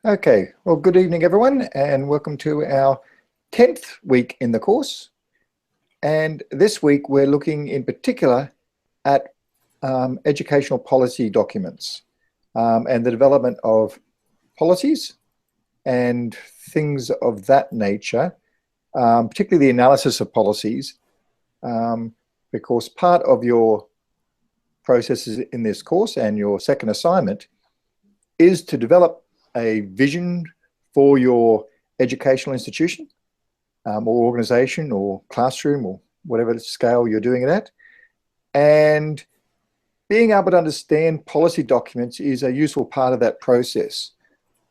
Okay, well, good evening, everyone, and welcome to our 10th week in the course. And this week, we're looking in particular at educational policy documents and the development of policies and things of that nature, particularly the analysis of policies, because part of your processes in this course and your second assignment is to develop a vision for your educational institution or organization or classroom or whatever scale you're doing it at. And being able to understand policy documents is a useful part of that process.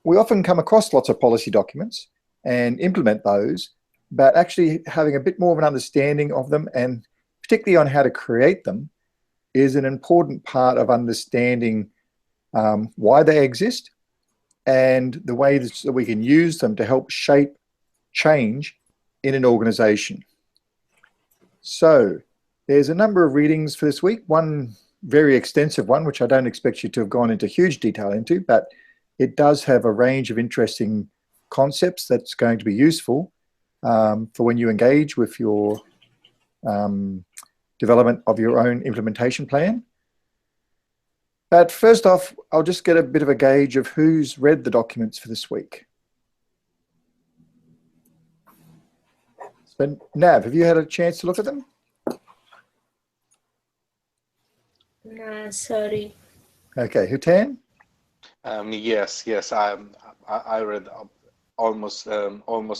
We often come across lots of policy documents and implement those, but actually having a bit more of an understanding of them, and particularly on how to create them, is an important part of understanding why they exist and the way that we can use them to help shape change in an organization. So there's a number of readings for this week, one very extensive one, which I don't expect you to have gone into huge detail into, but it does have a range of interesting concepts that's going to be useful for when you engage with your development of your own implementation plan. But first off, I'll just get a bit of a gauge of who's read the documents for this week. So, Nav, have you had a chance to look at them? No, sorry. Okay, Hutan? Yes. I read almost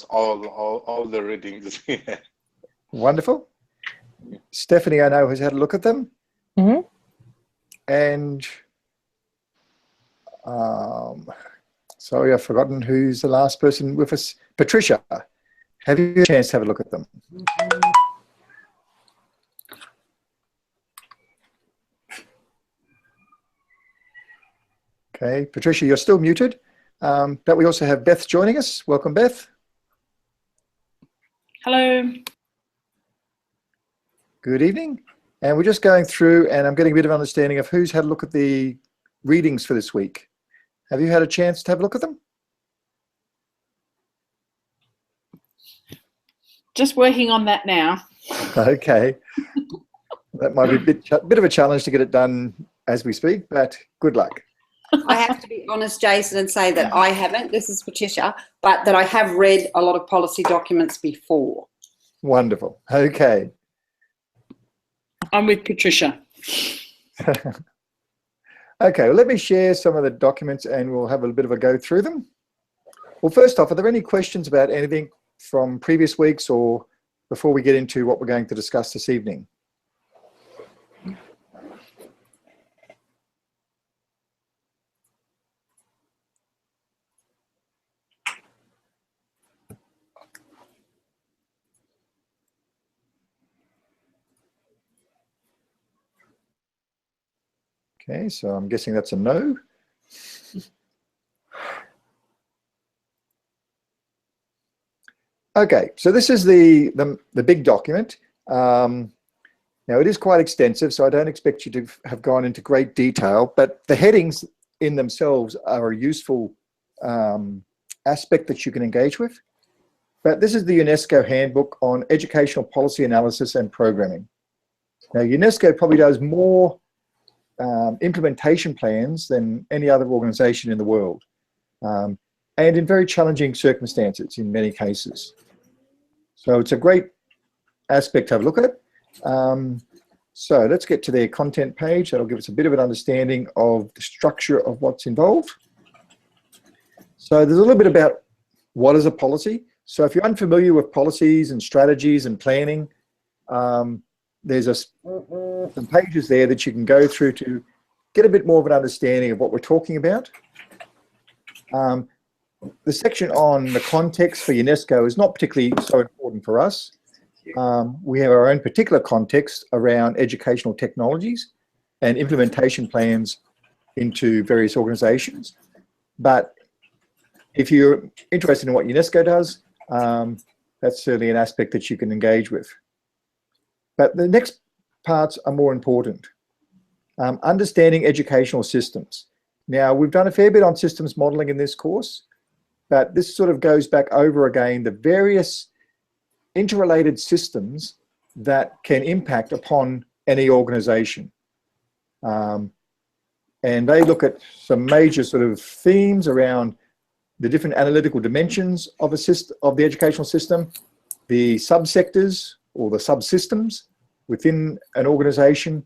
all the readings. Wonderful. Stephanie, I know, has had a look at them. Mm-hmm. And sorry, I've forgotten who's the last person with us. Patricia, have you had a chance to have a look at them? Okay, Patricia, you're still muted, but we also have Beth joining us. Welcome, Beth. Hello. Good evening. And we're just going through, and I'm getting a bit of understanding of who's had a look at the readings for this week. Have you had a chance to have a look at them? Just working on that now. Okay. That might be a bit of a challenge to get it done as we speak, but good luck. I have to be honest, Jason, and say that I haven't, this is Patricia, but that I have read a lot of policy documents before. Wonderful. Okay. I'm with Patricia. Okay, well, let me share some of the documents and we'll have a bit of a go through them. Well, first off, are there any questions about anything from previous weeks or before we get into what we're going to discuss this evening? Okay, so I'm guessing that's a no. Okay, so this is the big document. Now it is quite extensive, so I don't expect you to have gone into great detail, but the headings in themselves are a useful aspect that you can engage with. But this is the UNESCO Handbook on Educational Policy Analysis and Programming. Now UNESCO probably does more implementation plans than any other organization in the world, and in very challenging circumstances in many cases. So it's a great aspect to have a look at. So let's get to their content page. That'll give us a bit of an understanding of the structure of what's involved. So there's a little bit about what is a policy. So if you're unfamiliar with policies and strategies and planning, there's some pages there that you can go through to get a bit more of an understanding of what we're talking about. The section on the context for UNESCO is not particularly so important for us. We have our own particular context around educational technologies and implementation plans into various organizations. But if you're interested in what UNESCO does, that's certainly an aspect that you can engage with. But the next parts are more important. Understanding educational systems. Now, we've done a fair bit on systems modeling in this course, but this sort of goes back over again the various interrelated systems that can impact upon any organization. And they look at some major sort of themes around the different analytical dimensions of the educational system, the subsectors or the subsystems within an organization,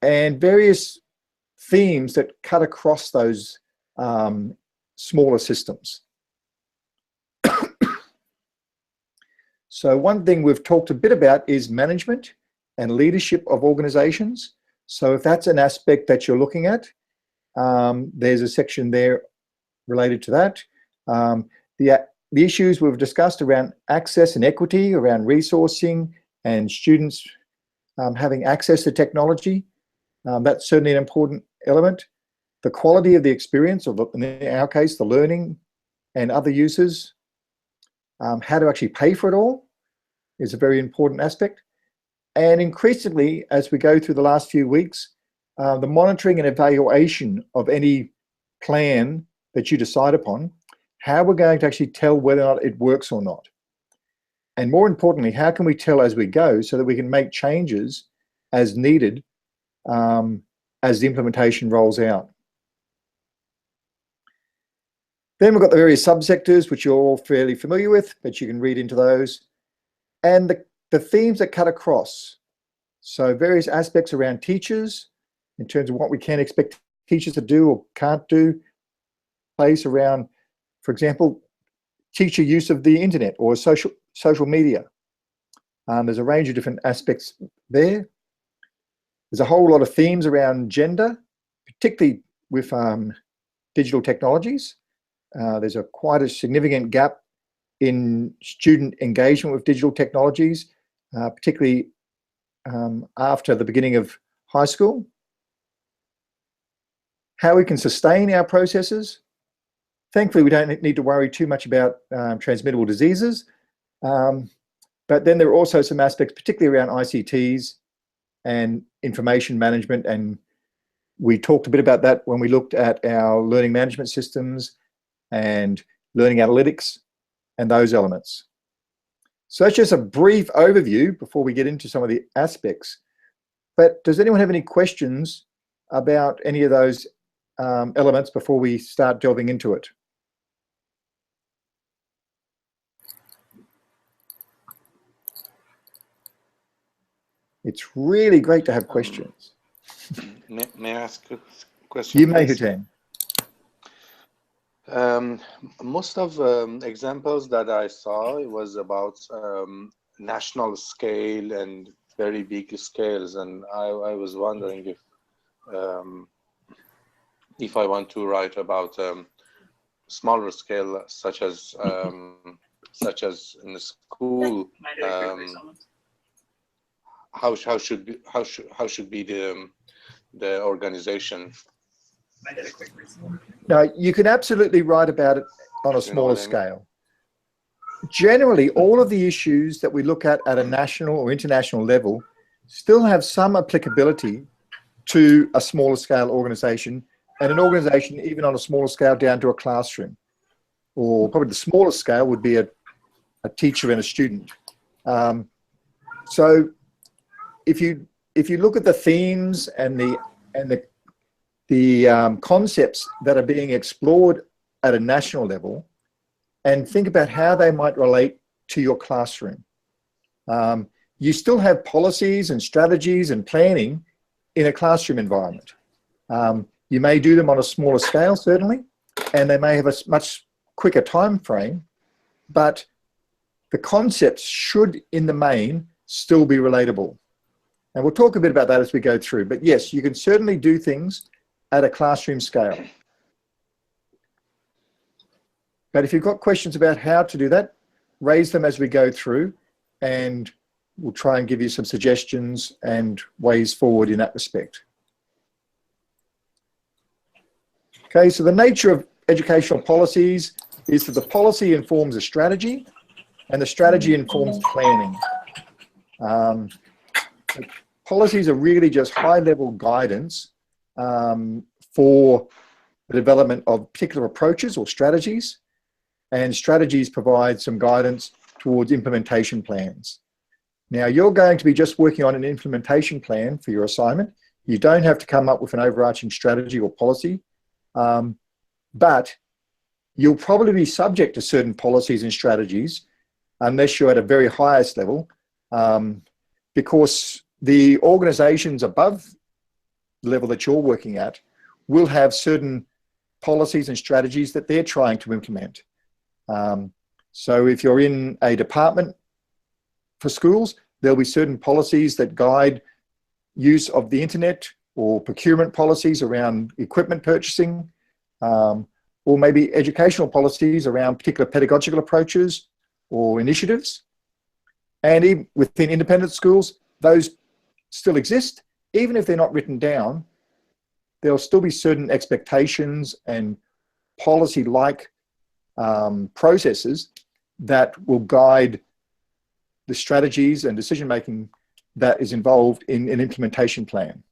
and various themes that cut across those smaller systems. So one thing we've talked a bit about is management and leadership of organizations. So if that's an aspect that you're looking at, there's a section there related to that. The issues we've discussed around access and equity, around resourcing and students having access to technology, that's certainly an important element. The quality of the experience, or in our case, the learning and other users, how to actually pay for it all is a very important aspect. And increasingly, as we go through the last few weeks, the monitoring and evaluation of any plan that you decide upon, how we're going to actually tell whether or not it works or not. And more importantly, how can we tell as we go so that we can make changes as needed as the implementation rolls out. Then we've got the various subsectors, which you're all fairly familiar with, but you can read into those. And the themes that cut across. So various aspects around teachers, in terms of what we can expect teachers to do or can't do. Place around, for example, teacher use of the internet or social media. There's a range of different aspects there. There's a whole lot of themes around gender, particularly with digital technologies. There's quite a significant gap in student engagement with digital technologies, particularly after the beginning of high school. How we can sustain our processes. Thankfully, we don't need to worry too much about transmittable diseases. But then there are also some aspects, particularly around ICTs and information management. And we talked a bit about that when we looked at our learning management systems and learning analytics and those elements. So that's just a brief overview before we get into some of the aspects. But does anyone have any questions about any of those elements before we start delving into it? It's really great to have questions. May I ask a question? You may, Hussein. Most of examples that I saw, it was about national scale and very big scales, and I was wondering if I want to write about smaller scale, such as in the school, how should be the organization? No, you can absolutely write about it on a smaller scale. Generally, all of the issues that we look at a national or international level still have some applicability to a smaller scale organization, and an organization even on a smaller scale down to a classroom. Or probably the smallest scale would be a teacher and a student. So if you look at the themes and the concepts that are being explored at a national level, and think about how they might relate to your classroom. You still have policies and strategies and planning in a classroom environment. You may do them on a smaller scale, certainly, and they may have a much quicker time frame, but the concepts should, in the main, still be relatable. And we'll talk a bit about that as we go through. But yes, you can certainly do things at a classroom scale. But if you've got questions about how to do that, raise them as we go through, and we'll try and give you some suggestions and ways forward in that respect. Okay, so the nature of educational policies is that the policy informs a strategy, and the strategy informs planning. Policies are really just high-level guidance for the development of particular approaches or strategies. and strategies provide some guidance towards implementation plans. Now, you're going to be just working on an implementation plan for your assignment. You don't have to come up with an overarching strategy or policy, but you'll probably be subject to certain policies and strategies unless you're at a very highest level, because the organizations above the level that you're working at will have certain policies and strategies that they're trying to implement. So if you're in a department for schools, there'll be certain policies that guide use of the internet, or procurement policies around equipment purchasing, or maybe educational policies around particular pedagogical approaches or initiatives. And even within independent schools, those still exist. Even if they're not written down, there'll still be certain expectations and policy-like processes that will guide the strategies and decision-making that is involved in an implementation plan.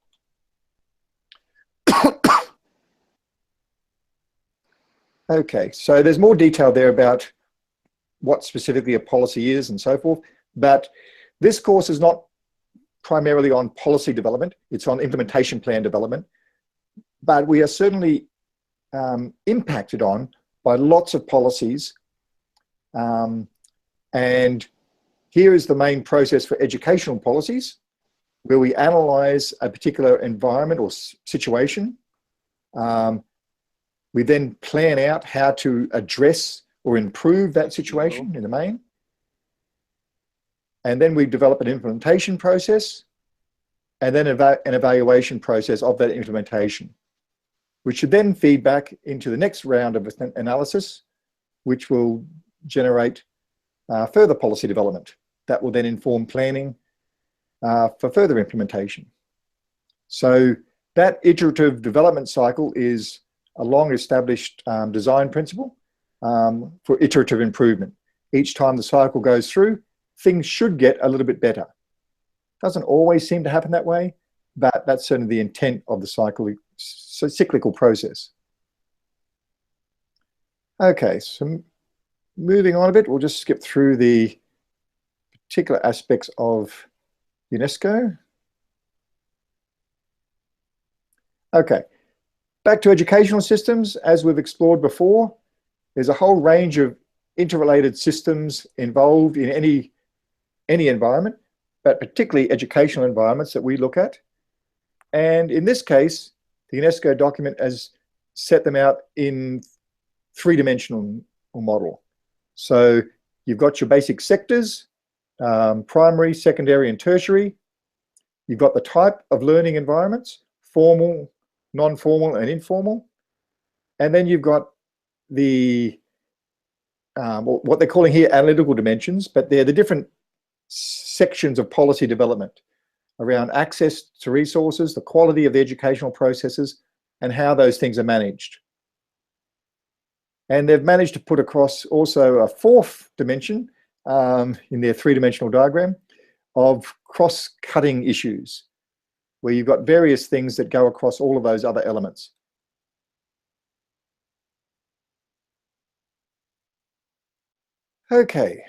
Okay, so there's more detail there about what specifically a policy is and so forth, but this course is not primarily on policy development, it's on implementation plan development, but we are certainly impacted on by lots of policies, and here is the main process for educational policies, where we analyze a particular environment or situation. We then plan out how to address or improve that situation in the main. And then we develop an implementation process, and then an evaluation process of that implementation, which should then feed back into the next round of analysis, which will generate further policy development that will then inform planning for further implementation. So that iterative development cycle is a long-established design principle for iterative improvement. Each time the cycle goes through, things should get a little bit better. Doesn't always seem to happen that way, but that's certainly the intent of the cyclical process. Okay, so moving on a bit, we'll just skip through the particular aspects of UNESCO. Okay, back to educational systems. As we've explored before, there's a whole range of interrelated systems involved in any environment, but particularly educational environments that we look at. And in this case, the UNESCO document has set them out in three-dimensional model. So you've got your basic sectors, primary, secondary, and tertiary. You've got the type of learning environments, formal, non-formal, and informal. And then you've got the, what they're calling here analytical dimensions, but they're the different sections of policy development around access to resources, the quality of the educational processes, and how those things are managed. And they've managed to put across also a fourth dimension in their three-dimensional diagram of cross-cutting issues, where you've got various things that go across all of those other elements. Okay.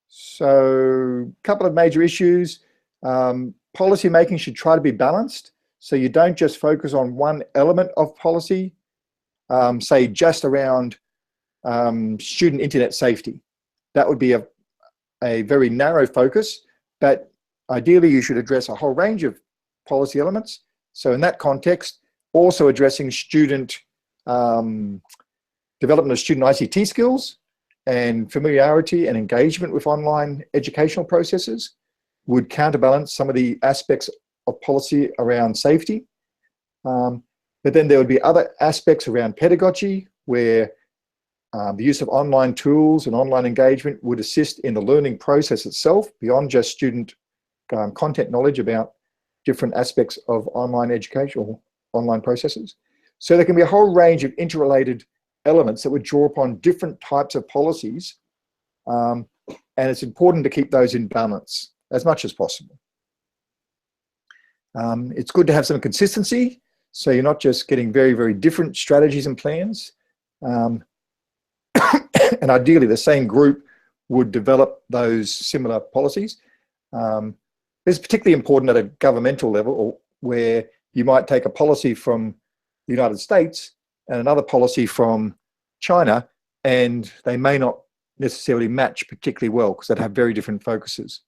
So a couple of major issues. Policy making should try to be balanced, so you don't just focus on one element of policy, say just around student internet safety. That would be a very narrow focus, but ideally you should address a whole range of policy elements. So in that context, also addressing student development of student ICT skills and familiarity and engagement with online educational processes would counterbalance some of the aspects of policy around safety. But then there would be other aspects around pedagogy, where the use of online tools and online engagement would assist in the learning process itself, beyond just student content knowledge about different aspects of online educational online processes. So there can be a whole range of interrelated elements that would draw upon different types of policies, and it's important to keep those in balance as much as possible. It's good to have some consistency, so you're not just getting very, very different strategies and plans, and ideally the same group would develop those similar policies. This is particularly important at a governmental level, or where you might take a policy from the United States and another policy from China, and they may not necessarily match particularly well because they'd have very different focuses.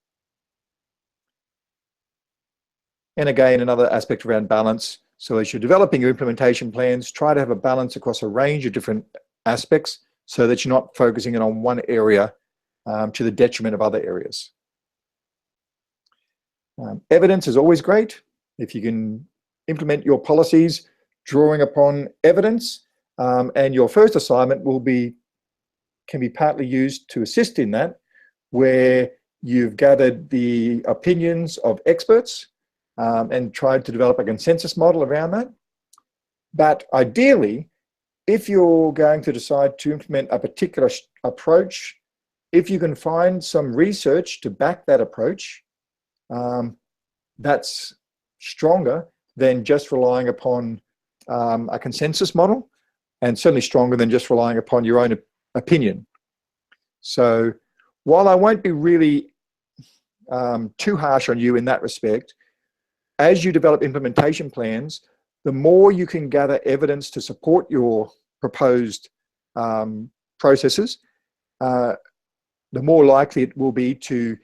And again, another aspect around balance. So as you're developing your implementation plans, try to have a balance across a range of different aspects so that you're not focusing in on one area to the detriment of other areas. Evidence is always great. If you can implement your policies drawing upon evidence, and your first assignment can be partly used to assist in that, where you've gathered the opinions of experts and tried to develop a consensus model around that. But ideally, if you're going to decide to implement a particular approach, if you can find some research to back that approach, that's stronger than just relying upon a consensus model, and certainly stronger than just relying upon your own opinion. So while I won't be really too harsh on you in that respect, as you develop implementation plans, the more you can gather evidence to support your proposed processes, the more likely it will be to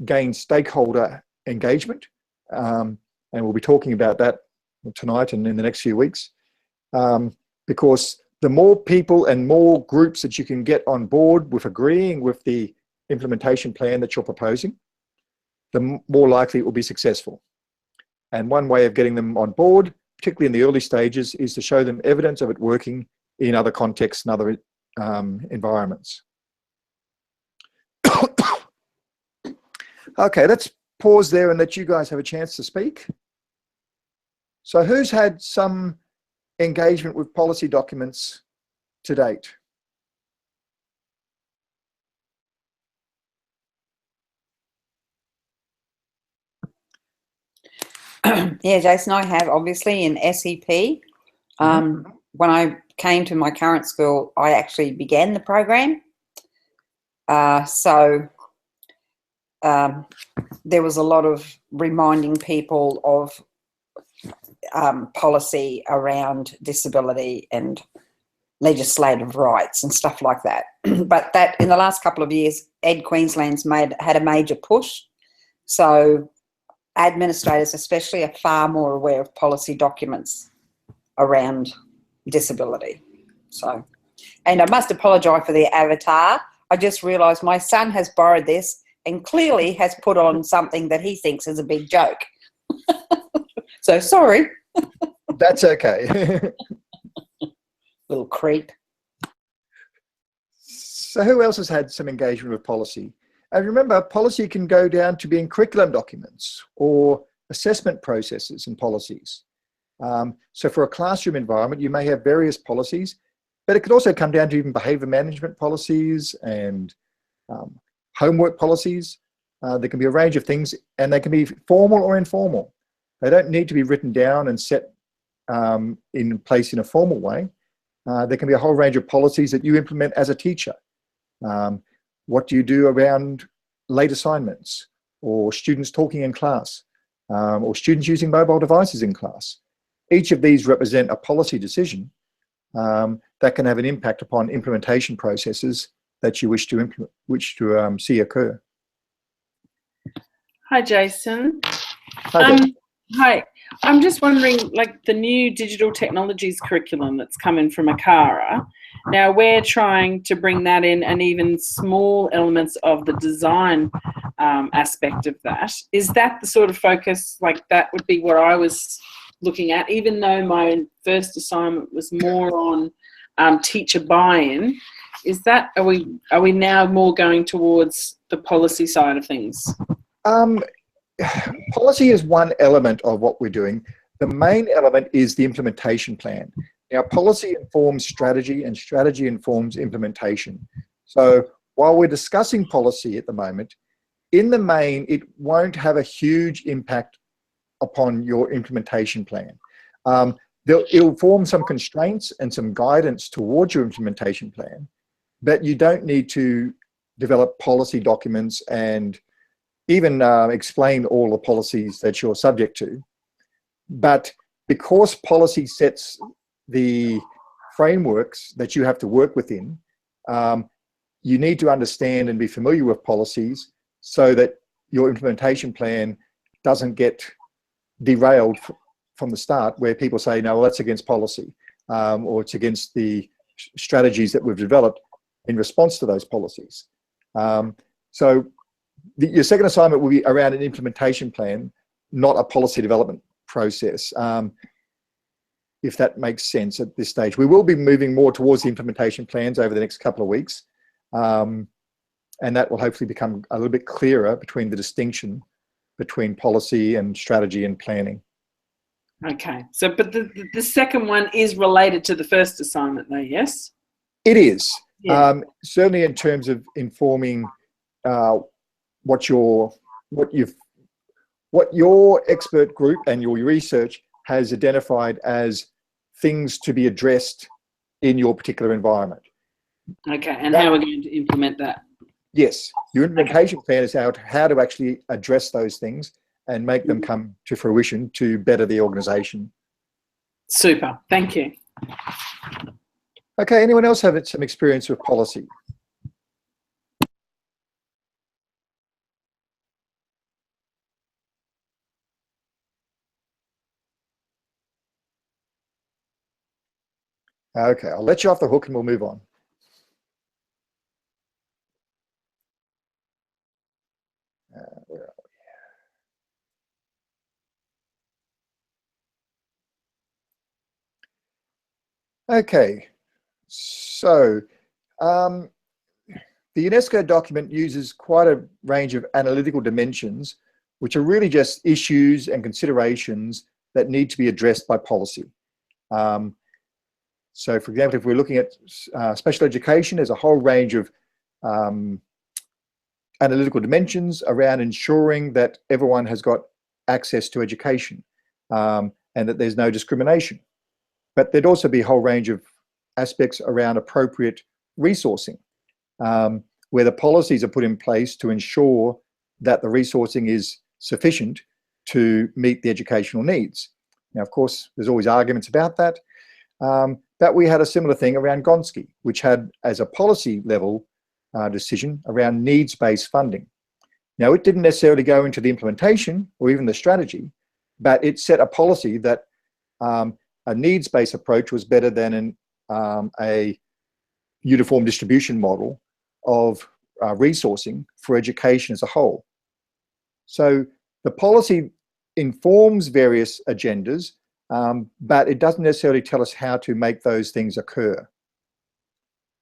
gain stakeholder engagement. And we'll be talking about that tonight and in the next few weeks, because the more people and more groups that you can get on board with agreeing with the implementation plan that you're proposing, the more likely it will be successful. And one way of getting them on board, particularly in the early stages, is to show them evidence of it working in other contexts and other environments. Okay, let's pause there and let you guys have a chance to speak. So who's had some engagement with policy documents to date? Yeah, Jason, I have, obviously, in SEP. When I came to my current school, I actually began the program. So there was a lot of reminding people of policy around disability and legislative rights and stuff like that. But that, in the last couple of years, Ed Queensland's had a major push. So administrators especially are far more aware of policy documents around disability. So, and I must apologise for the avatar. I just realised my son has borrowed this and clearly has put on something that he thinks is a big joke. So sorry. That's okay. Little creep. So who else has had some engagement with policy? And remember, policy can go down to being curriculum documents or assessment processes and policies. So for a classroom environment, you may have various policies, but it could also come down to even behaviour management policies and homework policies. There can be a range of things, and they can be formal or informal. They don't need to be written down and set in place in a formal way. There can be a whole range of policies that you implement as a teacher. What do you do around late assignments, or students talking in class, or students using mobile devices in class? Each of these represent a policy decision that can have an impact upon implementation processes that you wish to see occur. Hi, Jason. Hi, Deb. Hi. I'm just wondering, like the new digital technologies curriculum that's coming from ACARA, now we're trying to bring that in, and even small elements of the design aspect of that. Is that the sort of focus, like that would be where I was looking at, even though my first assignment was more on teacher buy-in? Is that, are we now more going towards the policy side of things? Policy is one element of what we're doing. The main element is the implementation plan. Now, policy informs strategy, and strategy informs implementation. So while we're discussing policy at the moment, in the main, it won't have a huge impact upon your implementation plan. it'll form some constraints and some guidance towards your implementation plan, but you don't need to develop policy documents and even explain all the policies that you're subject to. But because policy sets the frameworks that you have to work within, you need to understand and be familiar with policies so that your implementation plan doesn't get derailed from the start, where people say, no, well, that's against policy, or it's against the strategies that we've developed in response to those policies. So your second assignment will be around an implementation plan, not a policy development process, if that makes sense at this stage. We will be moving more towards the implementation plans over the next couple of weeks, and that will hopefully become a little bit clearer between the distinction between policy and strategy and planning. Okay, so but the second one is related to the first assignment though, yes? It is. Yeah. Certainly in terms of informing what your expert group and your research has identified as things to be addressed in your particular environment. Okay, and how we're going to implement that. Yes, your implementation plan is how to actually address those things and make them come to fruition to better the organisation. Super, thank you. Okay, anyone else have some experience with policy? Okay, I'll let you off the hook and we'll move on. Where are we? Okay, so the UNESCO document uses quite a range of analytical dimensions, which are really just issues and considerations that need to be addressed by policy. So, for example, if we're looking at special education, there's a whole range of analytical dimensions around ensuring that everyone has got access to education and that there's no discrimination. But there'd also be a whole range of aspects around appropriate resourcing, where the policies are put in place to ensure that the resourcing is sufficient to meet the educational needs. Now, of course, there's always arguments about that. But we had a similar thing around Gonski, which had as a policy level decision around needs-based funding. Now, it didn't necessarily go into the implementation or even the strategy, but it set a policy that a needs-based approach was better than a uniform distribution model of resourcing for education as a whole. So the policy informs various agendas, but it doesn't necessarily tell us how to make those things occur.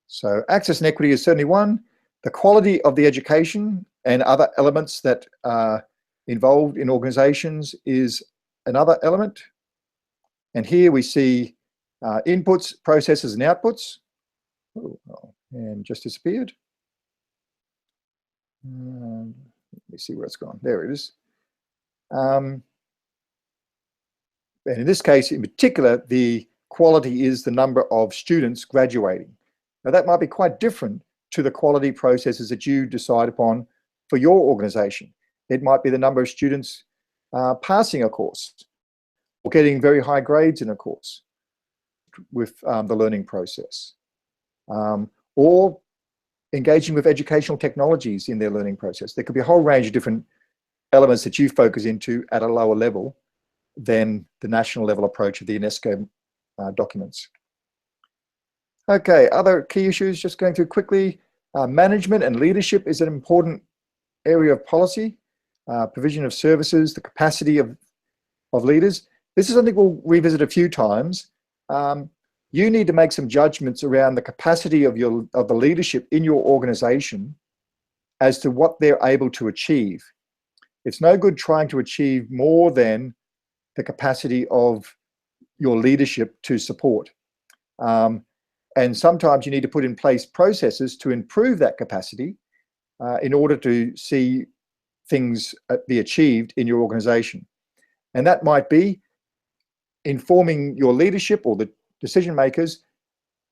So access and equity is certainly one. The quality of the education and other elements that are involved in organizations is another element. And here we see inputs, processes, and outputs. Oh, and just disappeared. Let me see where it's gone. There it is. And in this case, in particular, the quality is the number of students graduating. Now, that might be quite different to the quality processes that you decide upon for your organization. It might be the number of students passing a course or getting very high grades in a course with the learning process, or engaging with educational technologies in their learning process. There could be a whole range of different elements that you focus into at a lower level than the national level approach of the UNESCO documents. Okay, other key issues, just going through quickly. Management and leadership is an important area of policy. Provision of services, the capacity of leaders. This is something we'll revisit a few times. You need to make some judgments around the capacity of the leadership in your organization as to what they're able to achieve. It's no good trying to achieve more than the capacity of your leadership to support. And sometimes you need to put in place processes to improve that capacity in order to see things be achieved in your organization. And that might be informing your leadership or the decision makers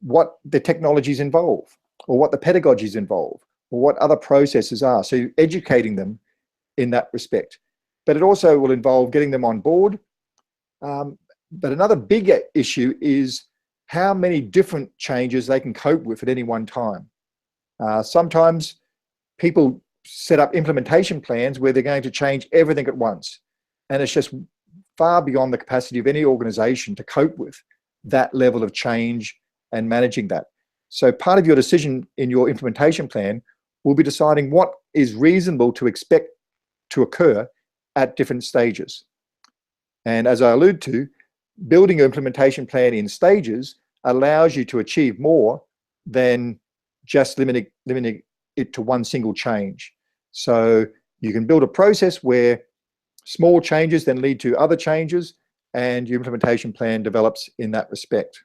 what the technologies involve, or what the pedagogies involve, or what other processes are. So you're educating them in that respect. But it also will involve getting them on board. But another bigger issue is how many different changes they can cope with at any one time. Sometimes people set up implementation plans where they're going to change everything at once. And it's just far beyond the capacity of any organization to cope with that level of change and managing that. So part of your decision in your implementation plan will be deciding what is reasonable to expect to occur at different stages. And as I allude to, building your implementation plan in stages allows you to achieve more than just limiting it to one single change. So you can build a process where small changes then lead to other changes, and your implementation plan develops in that respect.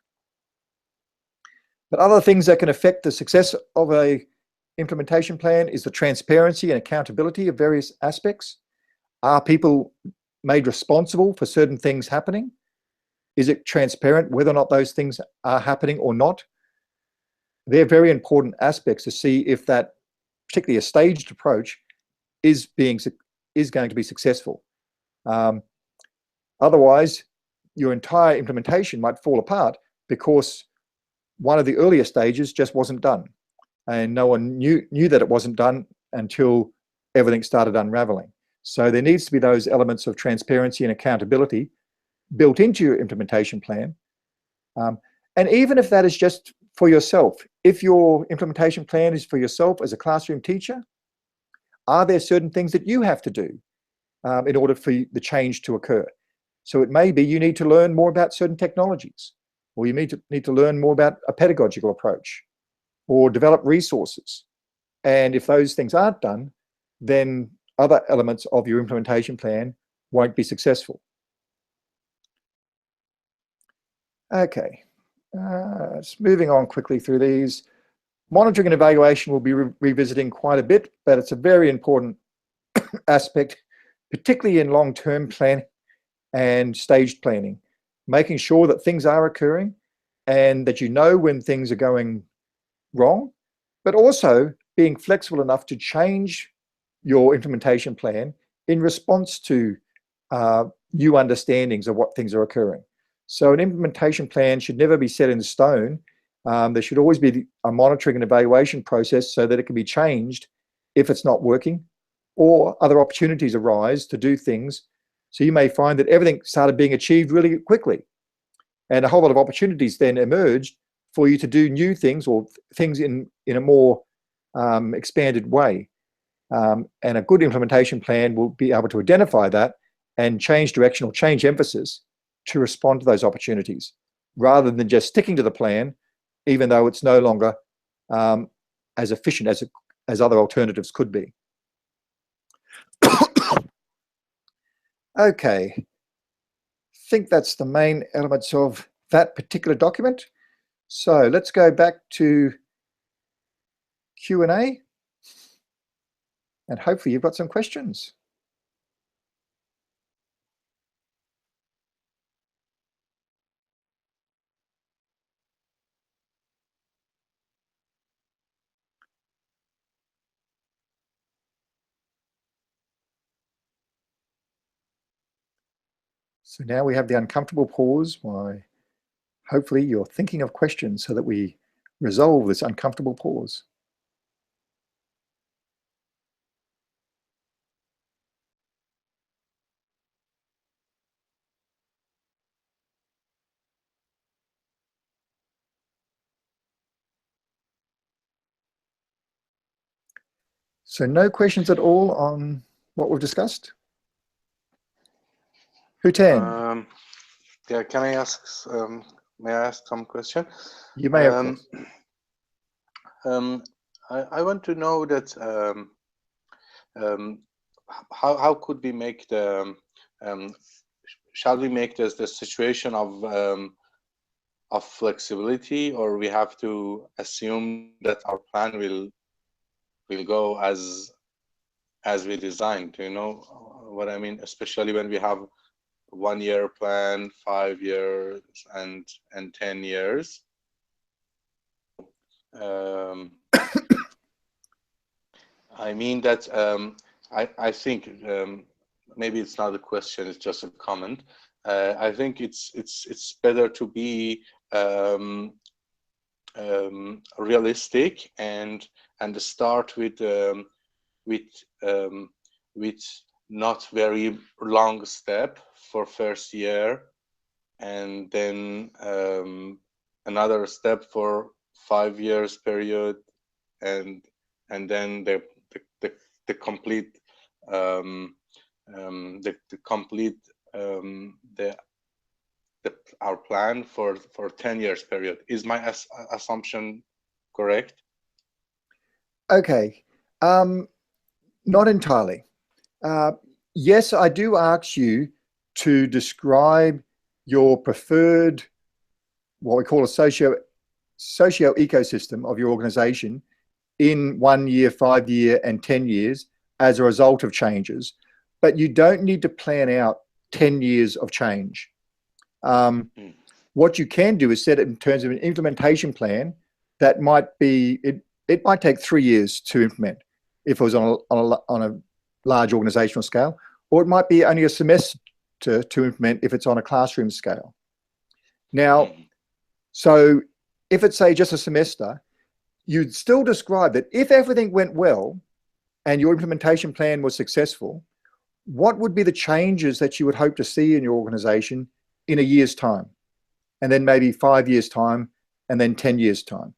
But other things that can affect the success of a implementation plan is the transparency and accountability of various aspects. Are people made responsible for certain things happening? Is it transparent whether or not those things are happening or not? They're very important aspects to see if that, particularly a staged approach, is going to be successful. Otherwise, your entire implementation might fall apart because one of the earlier stages just wasn't done, and no one knew that it wasn't done until everything started unraveling. So there needs to be those elements of transparency and accountability built into your implementation plan. And even if that is just for yourself, if your implementation plan is for yourself as a classroom teacher, are there certain things that you have to do in order for the change to occur? So it may be you need to learn more about certain technologies, or you need to learn more about a pedagogical approach, or develop resources. And if those things aren't done, then other elements of your implementation plan won't be successful. Okay, just moving on quickly through these. Monitoring and evaluation will be revisiting quite a bit, but it's a very important aspect, particularly in long-term planning and staged planning, making sure that things are occurring and that you know when things are going wrong, but also being flexible enough to change your implementation plan in response to new understandings of what things are occurring. So an implementation plan should never be set in stone. There should always be a monitoring and evaluation process so that it can be changed if it's not working, or other opportunities arise to do things. So you may find that everything started being achieved really quickly, and a whole lot of opportunities then emerged for you to do new things, or things in a more expanded way. And a good implementation plan will be able to identify that and change direction or change emphasis to respond to those opportunities, rather than just sticking to the plan, even though it's no longer as efficient as other alternatives could be. Okay, I think that's the main elements of that particular document. So let's go back to Q&A, and hopefully you've got some questions. So now we have the uncomfortable pause why hopefully you're thinking of questions so that we resolve this uncomfortable pause. So no questions at all on what we've discussed? Hutan? Yeah, can I ask, may I ask some question? You may have. I want to know that how could we make the shall we make this the situation of flexibility, or we have to assume that our plan will go as we designed? Do you know what I mean? Especially when we have 1-year plan, 5 years, and 10 years. I mean that I think maybe it's not a question; it's just a comment. I think it's better to be realistic and start with not very long step for first year, and then another step for 5 years period, and then the complete our plan for 10 years period. Is my assumption correct? Okay, not entirely. Yes, I do ask you to describe your preferred, what we call a socio ecosystem of your organization in 1 year, 5 year, and 10 years as a result of changes, but you don't need to plan out 10 years of change. What you can do is set it in terms of an implementation plan that might be, it might take 3 years to implement if it was on a large organizational scale, or it might be only a semester to implement if it's on a classroom scale. Now, so if it's, say, just a semester, you'd still describe that if everything went well and your implementation plan was successful, what would be the changes that you would hope to see in your organization in a year's time, and then maybe 5 years' time, and then 10 years' time.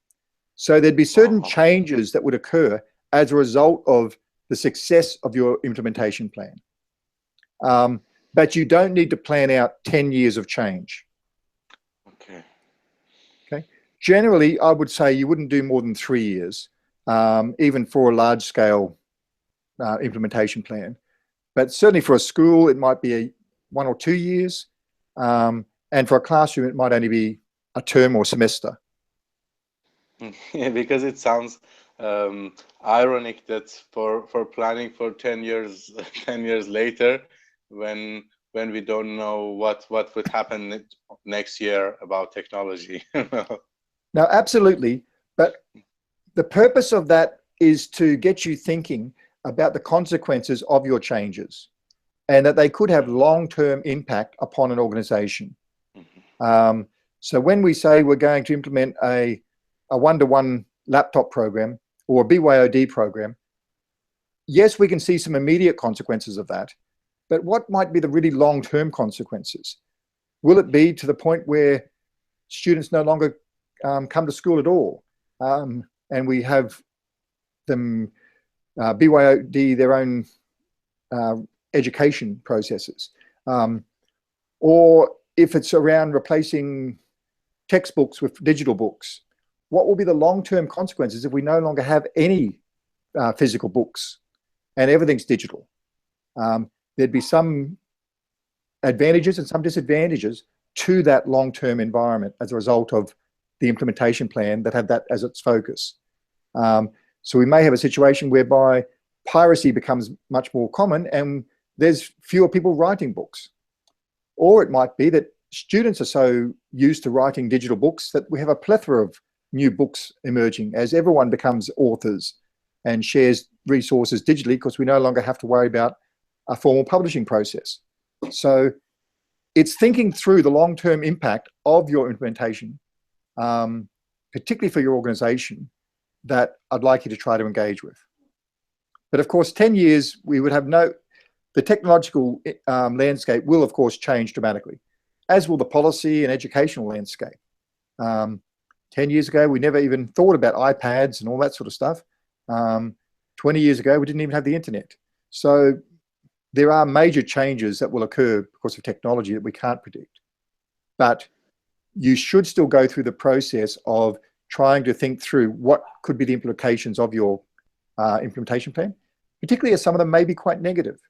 So there'd be certain changes that would occur as a result of the success of your implementation plan. But you don't need to plan out 10 years of change. Okay. Okay. Generally, I would say you wouldn't do more than 3 years, even for a large scale implementation plan. But certainly for a school, it might be 1 or 2 years. And for a classroom, it might only be a term or semester. Yeah, because it sounds ironic that for planning for 10 years 10 years later, when we don't know what would happen next year about technology. Now, absolutely, but the purpose of that is to get you thinking about the consequences of your changes, and that they could have long-term impact upon an organization. So when we say we're going to implement a one-to-one laptop program or a BYOD program, yes, we can see some immediate consequences of that, but what might be the really long-term consequences? Will it be to the point where students no longer come to school at all, and we have them BYOD their own education processes? Or if it's around replacing textbooks with digital books, what will be the long-term consequences if we no longer have any physical books and everything's digital? There'd be some advantages and some disadvantages to that long-term environment as a result of the implementation plan that had that as its focus. So we may have a situation whereby piracy becomes much more common and there's fewer people writing books. Or it might be that students are so used to writing digital books that we have a plethora of new books emerging as everyone becomes authors and shares resources digitally, because we no longer have to worry about a formal publishing process. So it's thinking through the long-term impact of your implementation, particularly for your organization, that I'd like you to try to engage with. But of course, 10 years, we would have the technological landscape will of course change dramatically, as will the policy and educational landscape. 10 years ago, we never even thought about iPads and all that sort of stuff. 20 years ago, we didn't even have the internet. So there are major changes that will occur because of technology that we can't predict. But you should still go through the process of trying to think through what could be the implications of your implementation plan, particularly as some of them may be quite negative.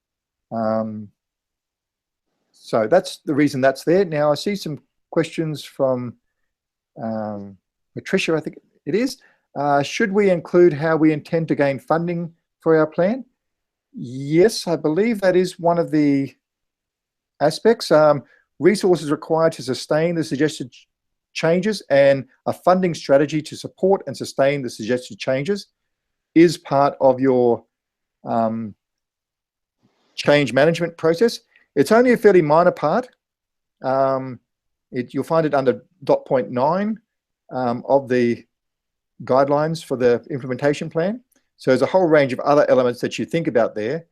So that's the reason that's there. Now I see some questions from Patricia, I think it is. Should we include how we intend to gain funding for our plan? Yes, I believe that is one of the aspects. Resources required to sustain the suggested changes and a funding strategy to support and sustain the suggested changes is part of your change management process. It's only a fairly minor part. You'll find it under .9 of the guidelines for the implementation plan. So there's a whole range of other elements that you think about there.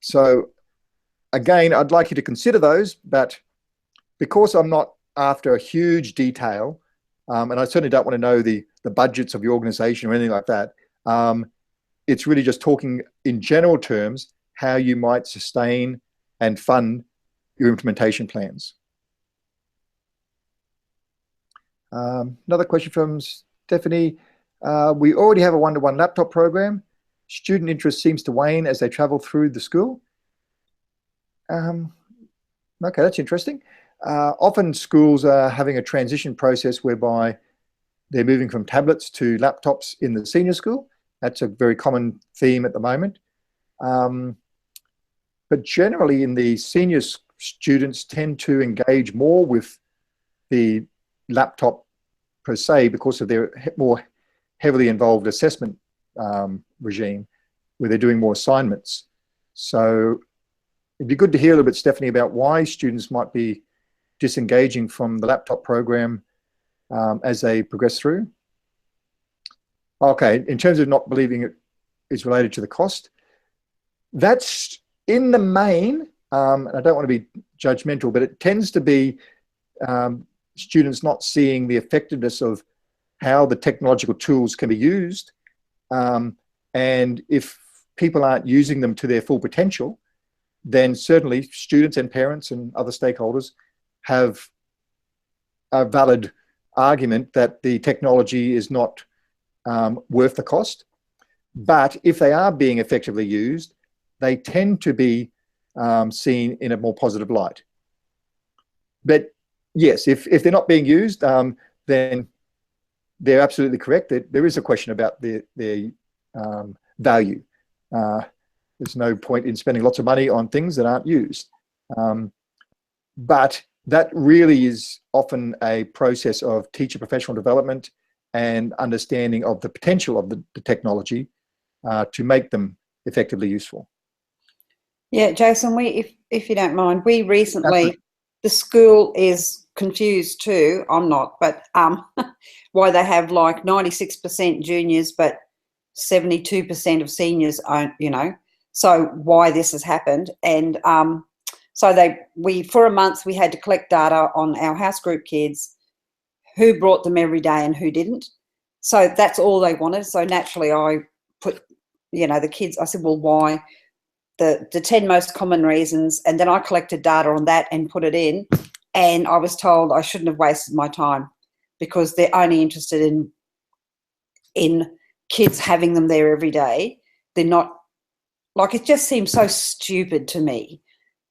So again, I'd like you to consider those, but because I'm not after a huge detail, and I certainly don't want to know the budgets of your organization or anything like that, it's really just talking in general terms how you might sustain and fund your implementation plans. Another question from Stephanie. We already have a one-to-one laptop program. Student interest seems to wane as they travel through the school. Okay, that's interesting. Often schools are having a transition process whereby they're moving from tablets to laptops in the senior school. That's a very common theme at the moment. But generally in the senior students tend to engage more with the laptop per se because of their more heavily involved assessment regime where they're doing more assignments. So it'd be good to hear a little bit, Stephanie, about why students might be disengaging from the laptop program as they progress through. Okay, in terms of not believing it is related to the cost, that's in the main, and I don't want to be judgmental, but it tends to be students not seeing the effectiveness of how the technological tools can be used. And if people aren't using them to their full potential, then certainly students and parents and other stakeholders have a valid argument that the technology is not worth the cost. But if they are being effectively used, they tend to be seen in a more positive light. But yes, if they're not being used, then they're absolutely correct. There is a question about their value. There's no point in spending lots of money on things that aren't used. But that really is often a process of teacher professional development and understanding of the potential of the technology to make them effectively useful. Yeah, Jason, if you don't mind, we recently, Absolutely. the school is confused too, I'm not, but why they have like 96% juniors, but 72% of seniors aren't, so why this has happened. And so for a month, we had to collect data on our house group kids, who brought them every day and who didn't. So that's all they wanted. So naturally I put, the kids, I said, well, why? The 10 most common reasons, and then I collected data on that and put it in, and I was told I shouldn't have wasted my time because they're only interested in kids having them there every day. They're not, like, it just seems so stupid to me.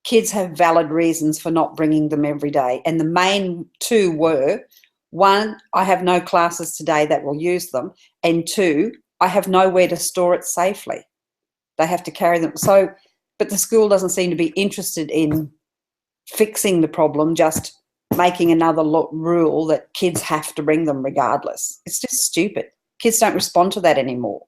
Kids have valid reasons for not bringing them every day, and the main two were, one, I have no classes today that will use them, and two, I have nowhere to store it safely. They have to carry them. So, but the school doesn't seem to be interested in fixing the problem, just making another rule that kids have to bring them regardless. It's just stupid. Kids don't respond to that anymore.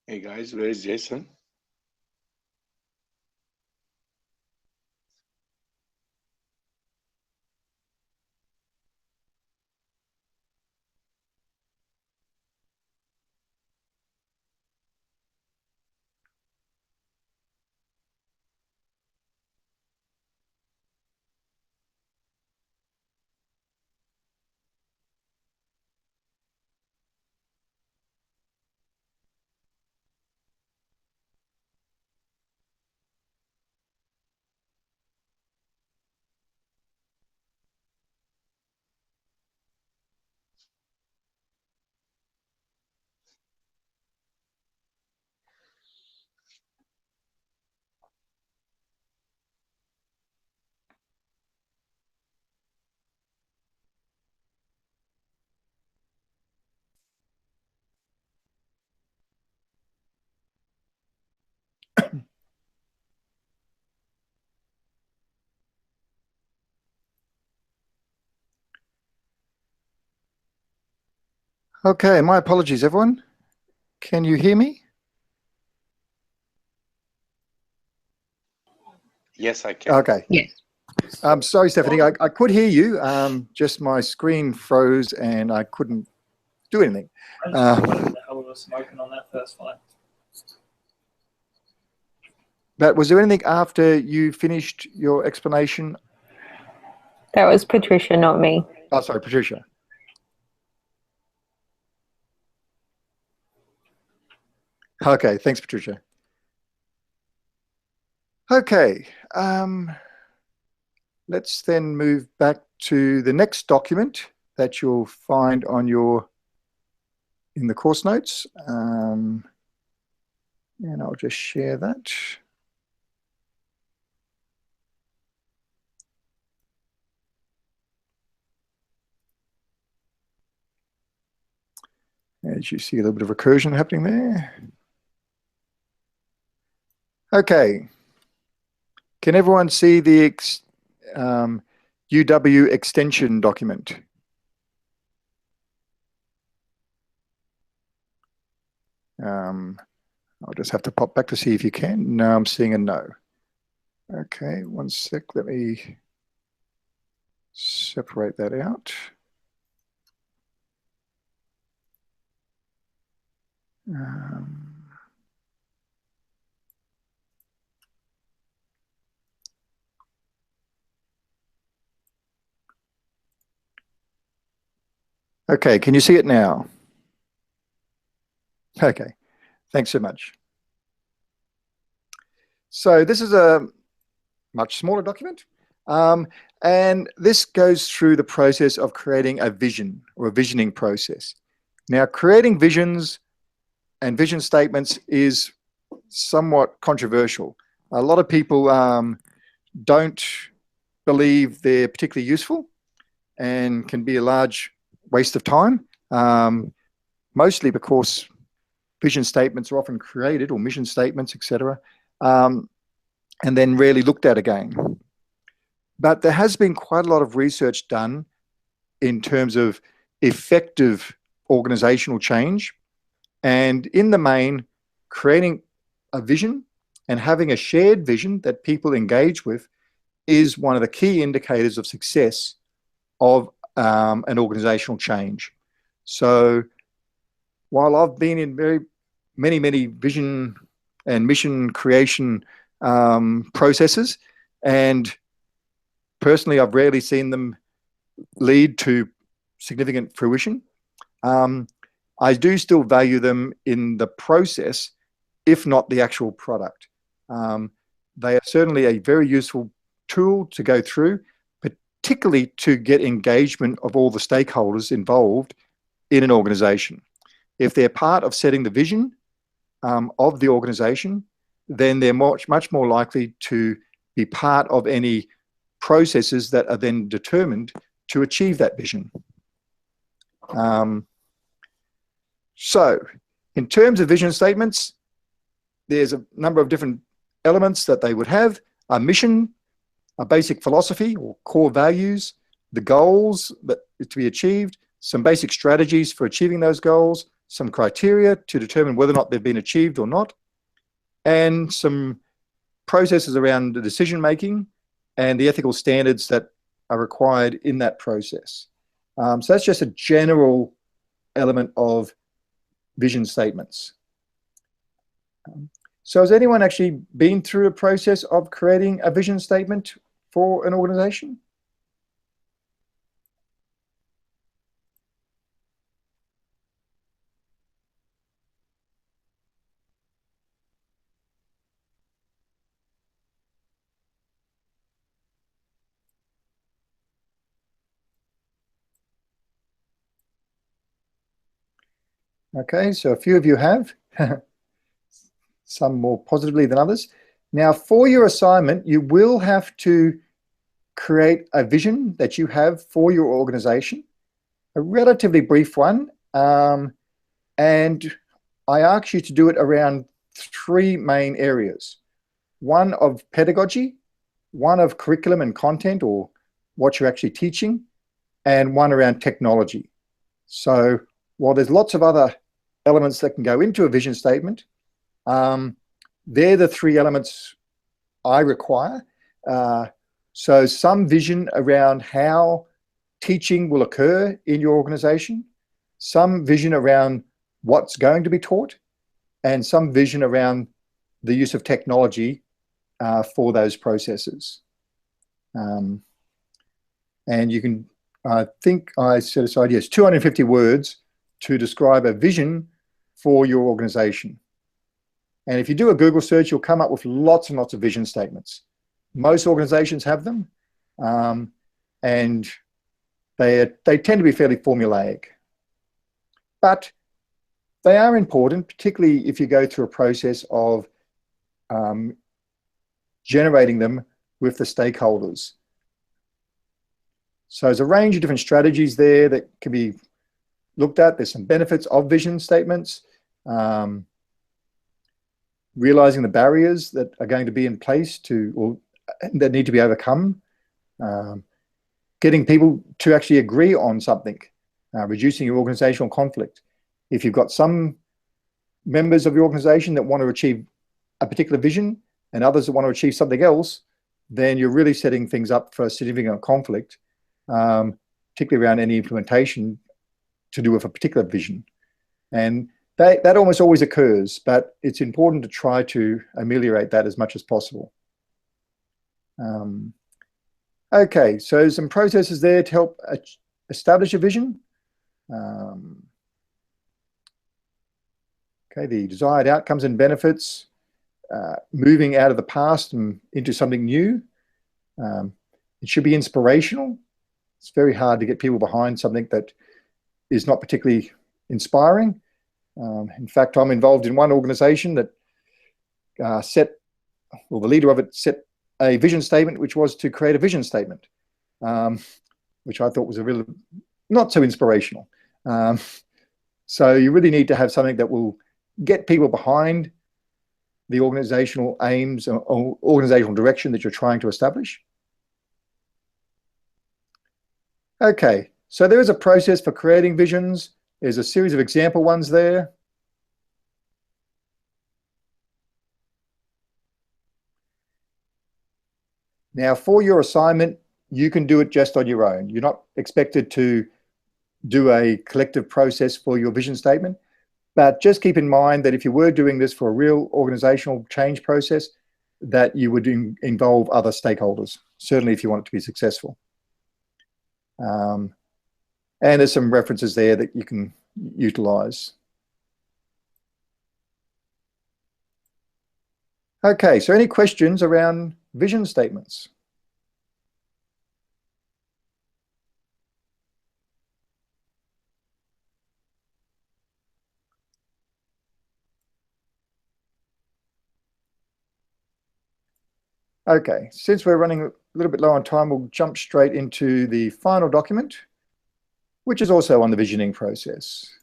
Hey guys, where is Jason? Okay, my apologies, everyone. Can you hear me? Yes, I can. Okay. Yes. Sorry, Stephanie, I could hear you. Just my screen froze and I couldn't do anything. I just wondered what the hell was smoking on that first flight. But was there anything after you finished your explanation? That was Patricia, not me. Oh, sorry, Patricia. Okay, thanks, Patricia. Okay, let's then move back to the next document that you'll find on in the course notes. And I'll just share that. As you see a little bit of recursion happening there. Okay. Can everyone see the UW extension document? I'll just have to pop back to see if you can. No, I'm seeing a no. Okay, one sec. Let me separate that out. Okay, can you see it now? Okay, thanks so much. So this is a much smaller document, and this goes through the process of creating a vision or a visioning process. Now, creating visions and vision statements is somewhat controversial. A lot of people don't believe they're particularly useful and can be a large waste of time, mostly because vision statements are often created, or mission statements, etc., and then rarely looked at again. But there has been quite a lot of research done in terms of effective organizational change, and in the main, creating a vision and having a shared vision that people engage with is one of the key indicators of success of an organizational change. So while I've been in many vision and mission creation processes, and personally I've rarely seen them lead to significant fruition, I do still value them in the process, if not the actual product. They are certainly a very useful tool to go through, particularly to get engagement of all the stakeholders involved in an organization. If they're part of setting the vision of the organization, then they're much more likely to be part of any processes that are then determined to achieve that vision. So in terms of vision statements, there's a number of different elements that they would have: a mission, a basic philosophy or core values, the goals that are to be achieved, some basic strategies for achieving those goals, some criteria to determine whether or not they've been achieved or not, and some processes around the decision making and the ethical standards that are required in that process. So that's just a general element of vision statements. So has anyone actually been through a process of creating a vision statement for an organization? Okay, so a few of you have, some more positively than others. Now, for your assignment, you will have to create a vision that you have for your organization, a relatively brief one, and I ask you to do it around 3 main areas. One of pedagogy, one of curriculum and content, or what you're actually teaching, and one around technology. So while there's lots of other elements that can go into a vision statement, they're the 3 elements I require. So some vision around how teaching will occur in your organization, some vision around what's going to be taught, and some vision around the use of technology for those processes. And you can, I think I set aside, yes, 250 words to describe a vision for your organization. And if you do a Google search, you'll come up with lots and lots of vision statements. Most organizations have them, and they tend to be fairly formulaic. But they are important, particularly if you go through a process of generating them with the stakeholders. So there's a range of different strategies there that can be looked at. There's some benefits of vision statements. Realizing the barriers that are going to be in place or that need to be overcome. Getting people to actually agree on something. Reducing your organizational conflict. If you've got some members of your organization that want to achieve a particular vision and others that want to achieve something else, then you're really setting things up for a significant conflict, particularly around any implementation to do with a particular vision. And that almost always occurs, but it's important to try to ameliorate that as much as possible. Okay, so some processes there to help establish a vision. Okay, the desired outcomes and benefits, moving out of the past and into something new. It should be inspirational. It's very hard to get people behind something that is not particularly inspiring. In fact, I'm involved in one organization that the leader of it set a vision statement, which was to create a vision statement, which I thought was a really not so inspirational. So you really need to have something that will get people behind the organizational aims or organizational direction that you're trying to establish. Okay, so there is a process for creating visions. There's a series of example ones there. Now, for your assignment, you can do it just on your own. You're not expected to do a collective process for your vision statement, but just keep in mind that if you were doing this for a real organizational change process, that you would involve other stakeholders, certainly if you want it to be successful. And there's some references there that you can utilize. Okay, so any questions around vision statements? Okay, since we're running a little bit low on time, we'll jump straight into the final document, which is also on the visioning process.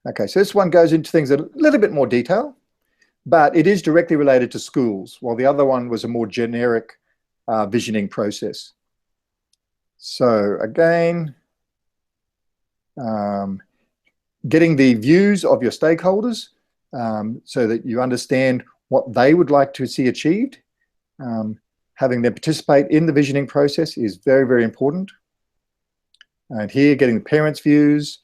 Okay, so this one goes into things in a little bit more detail, but it is directly related to schools, while the other one was a more generic visioning process. So again, getting the views of your stakeholders so that you understand what they would like to see achieved. Having them participate in the visioning process is very, very important. And here, getting the parents' views,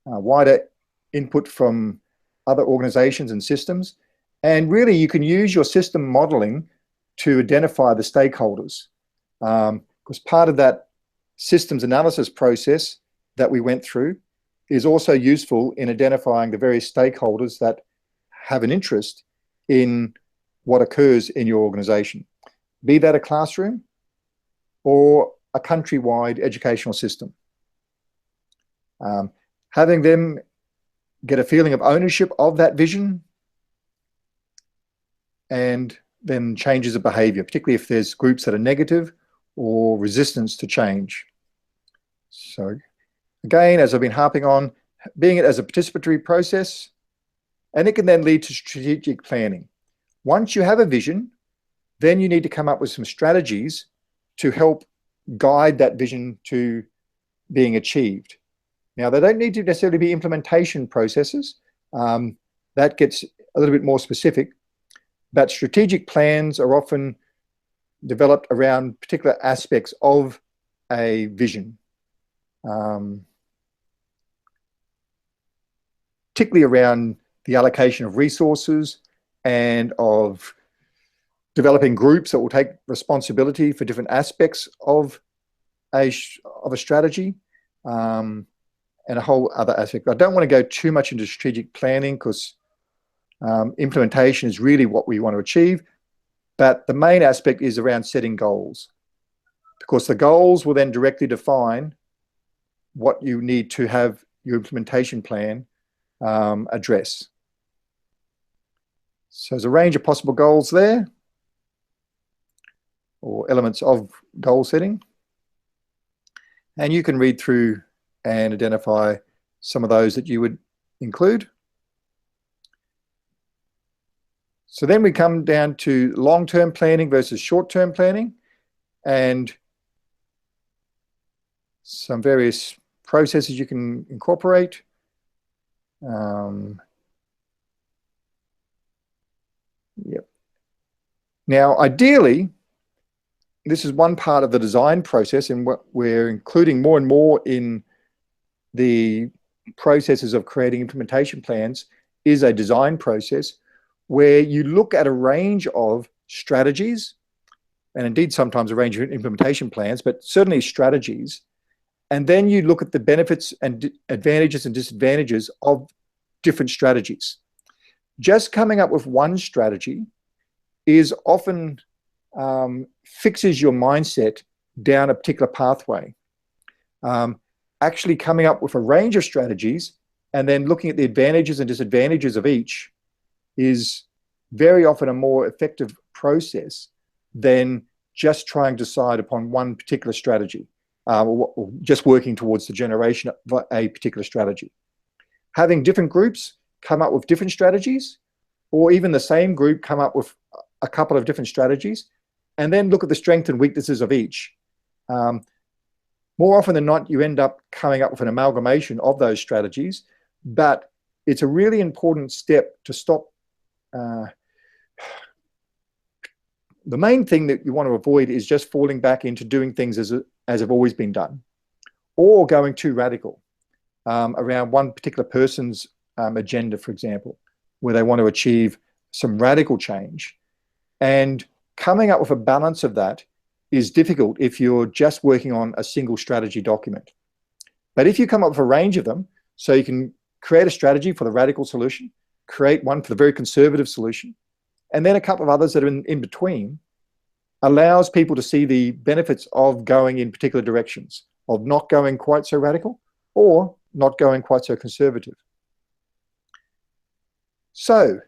wider input from other organisations and systems. And really, you can use your system modelling to identify the stakeholders. Because part of that systems analysis process that we went through is also useful in identifying the various stakeholders that have an interest in what occurs in your organisation, be that a classroom or a countrywide educational system. Having them get a feeling of ownership of that vision and then changes of behaviour, particularly if there's groups that are negative or resistance to change. So again, as I've been harping on, being it as a participatory process, and it can then lead to strategic planning. Once you have a vision, then you need to come up with some strategies to help guide that vision to being achieved. Now, they don't need to necessarily be implementation processes. That gets a little bit more specific, but strategic plans are often developed around particular aspects of a vision. Particularly around the allocation of resources and of developing groups that will take responsibility for different aspects of a strategy, and a whole other aspect. I don't want to go too much into strategic planning because implementation is really what we want to achieve, but the main aspect is around setting goals, because the goals will then directly define what you need to have your implementation plan address. So there's a range of possible goals there, or elements of goal setting. And you can read through and identify some of those that you would include. So then we come down to long-term planning versus short-term planning, and some various processes you can incorporate. Yep. Now, ideally, this is one part of the design process, and what we're including more and more in the processes of creating implementation plans is a design process where you look at a range of strategies, and indeed sometimes a range of implementation plans, but certainly strategies. And then you look at the benefits and advantages and disadvantages of different strategies. Just coming up with one strategy is often fixes your mindset down a particular pathway. Actually coming up with a range of strategies and then looking at the advantages and disadvantages of each is very often a more effective process than just trying to decide upon one particular strategy, or just working towards the generation of a particular strategy. Having different groups come up with different strategies, or even the same group come up with a couple of different strategies, and then look at the strengths and weaknesses of each. More often than not, you end up coming up with an amalgamation of those strategies, but it's a really important step to stop. The main thing that you want to avoid is just falling back into doing things as have always been done, or going too radical around one particular person's agenda, for example, where they want to achieve some radical change. And coming up with a balance of that is difficult if you're just working on a single strategy document. But if you come up with a range of them, so you can create a strategy for the radical solution, create one for the very conservative solution, and then a couple of others that are in between, allows people to see the benefits of going in particular directions, of not going quite so radical or not going quite so conservative. So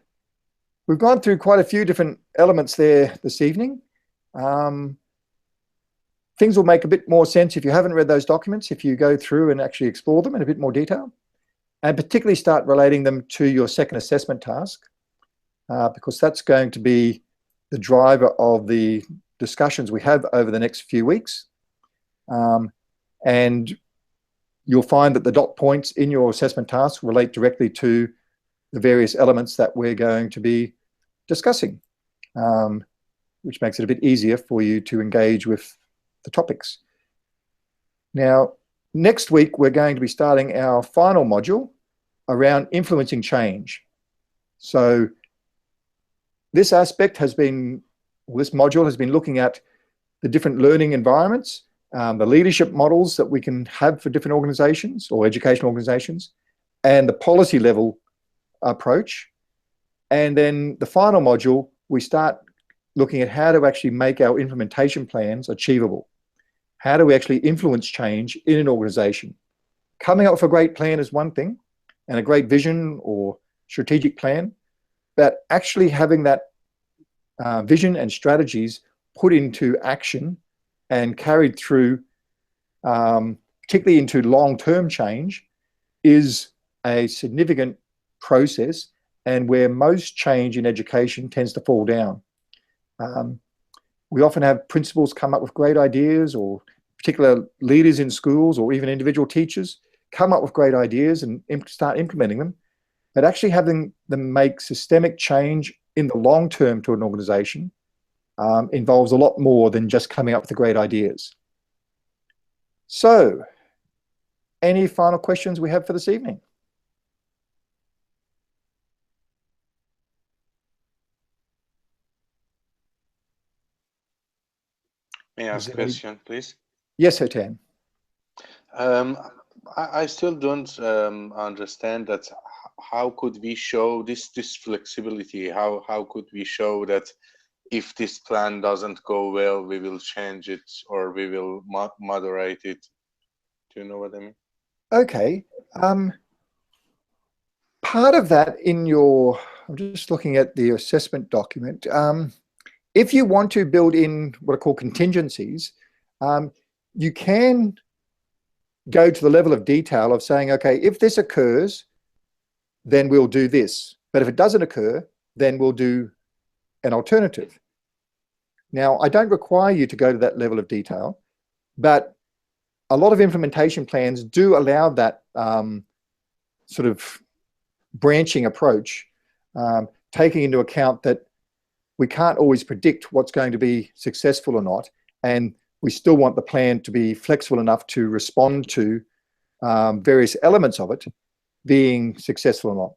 we've gone through quite a few different elements there this evening. Things will make a bit more sense if you haven't read those documents, if you go through and actually explore them in a bit more detail, and particularly start relating them to your second assessment task, because that's going to be the driver of the discussions we have over the next few weeks. And you'll find that the dot points in your assessment task relate directly to the various elements that we're going to be discussing, which makes it a bit easier for you to engage with the topics. Now, next week, we're going to be starting our final module around influencing change. So this aspect has been, this module has been looking at the different learning environments, the leadership models that we can have for different organizations or educational organizations, and the policy level approach. And then the final module, we start looking at how to actually make our implementation plans achievable. How do we actually influence change in an organization? Coming up with a great plan is one thing, and a great vision or strategic plan, but actually having that vision and strategies put into action and carried through, particularly into long-term change, is a significant process, and where most change in education tends to fall down. We often have principals come up with great ideas, or particular leaders in schools, or even individual teachers come up with great ideas and start implementing them. But actually having them make systemic change in the long term to an organization involves a lot more than just coming up with the great ideas. So, any final questions we have for this evening? May I ask a question, please? Yes, Hotan. I still don't understand that. How could we show this flexibility? How could we show that if this plan doesn't go well, we will change it or we will moderate it? Do you know what I mean? Okay. Part of that in your, I'm just looking at the assessment document. If you want to build in what are called contingencies, you can go to the level of detail of saying, okay, if this occurs, then we'll do this. But if it doesn't occur, then we'll do an alternative. Now, I don't require you to go to that level of detail, but a lot of implementation plans do allow that sort of branching approach, taking into account that we can't always predict what's going to be successful or not, and we still want the plan to be flexible enough to respond to various elements of it being successful or not.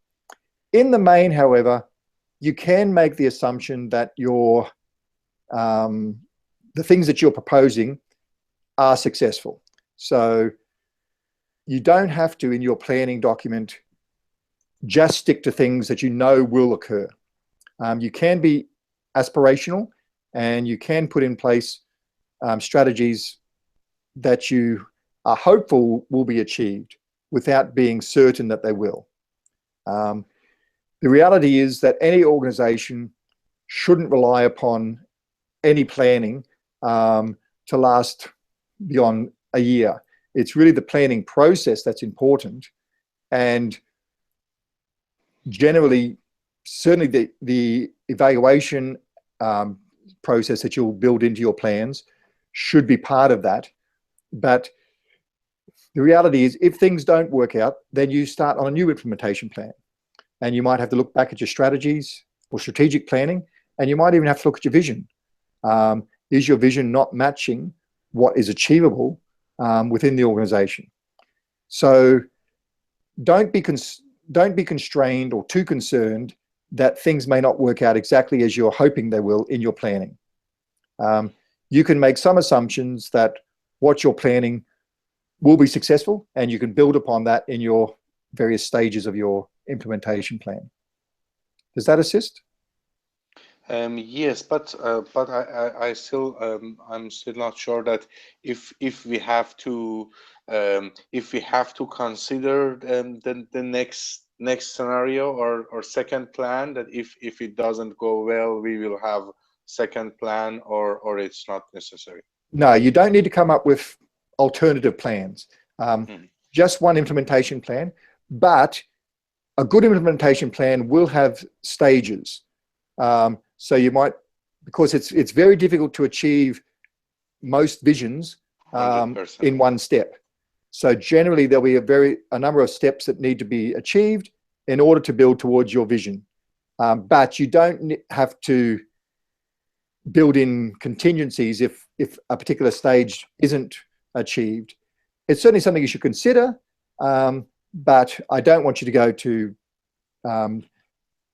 In the main, however, you can make the assumption that your the things that you're proposing are successful. So you don't have to, in your planning document, just stick to things that you know will occur. You can be aspirational, and you can put in place strategies that you are hopeful will be achieved without being certain that they will. The reality is that any organization shouldn't rely upon any planning to last beyond a year. It's really the planning process that's important, and generally, certainly the evaluation process that you'll build into your plans should be part of that. But the reality is, if things don't work out, then you start on a new implementation plan, and you might have to look back at your strategies or strategic planning, and you might even have to look at your vision. Is your vision not matching what is achievable within the organization? So don't be constrained or too concerned that things may not work out exactly as you're hoping they will in your planning. You can make some assumptions that what you're planning will be successful, and you can build upon that in your various stages of your implementation plan. Does that assist? Yes, but I'm still not sure that if we have to consider the next scenario or second plan, that if it doesn't go well, we will have second plan, or it's not necessary. No, you don't need to come up with alternative plans. Just one implementation plan, but a good implementation plan will have stages. So you might because it's very difficult to achieve most visions 100%. in one step. So generally there'll be a number of steps that need to be achieved in order to build towards your vision. But you don't have to build in contingencies if a particular stage isn't achieved. It's certainly something you should consider, but I don't want you to go to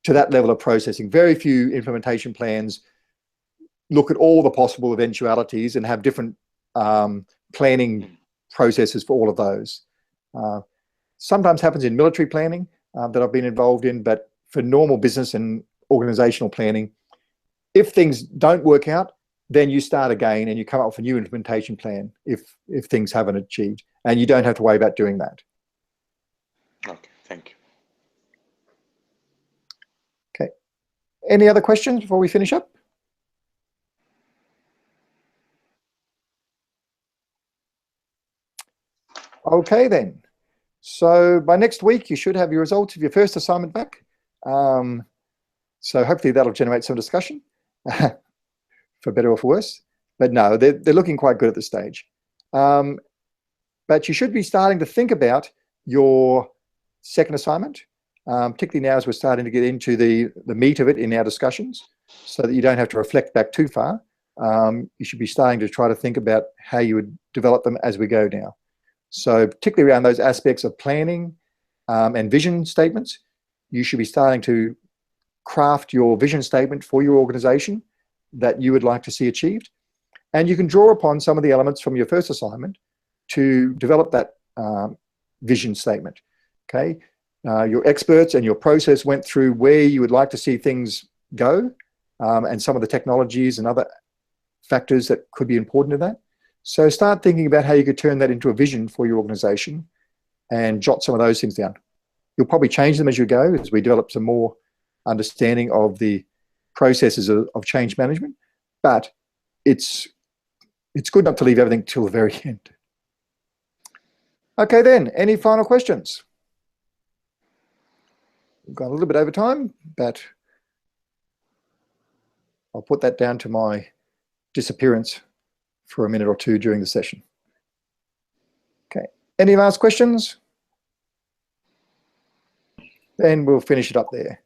that level of processing. Very few implementation plans look at all the possible eventualities and have different planning processes for all of those. Sometimes happens in military planning that I've been involved in, but for normal business and organizational planning, if things don't work out, then you start again and you come up with a new implementation plan if things haven't achieved, and you don't have to worry about doing that. Okay, thank you. Okay. Any other questions before we finish up? Okay then. So by next week, you should have your results of your first assignment back. So hopefully that'll generate some discussion, for better or for worse. But no, they're looking quite good at this stage. But you should be starting to think about your second assignment, particularly now as we're starting to get into the meat of it in our discussions, so that you don't have to reflect back too far. You should be starting to try to think about how you would develop them as we go now. So particularly around those aspects of planning and vision statements, you should be starting to craft your vision statement for your organization that you would like to see achieved. And you can draw upon some of the elements from your first assignment to develop that vision statement, okay? Your experts and your process went through where you would like to see things go and some of the technologies and other factors that could be important to that. So start thinking about how you could turn that into a vision for your organization and jot some of those things down. You'll probably change them as you go as we develop some more understanding of the processes of change management, but it's good not to leave everything till the very end. Okay then, any final questions? We've gone a little bit over time, but I'll put that down to my disappearance for a minute or two during the session. Okay, any last questions? Then we'll finish it up there.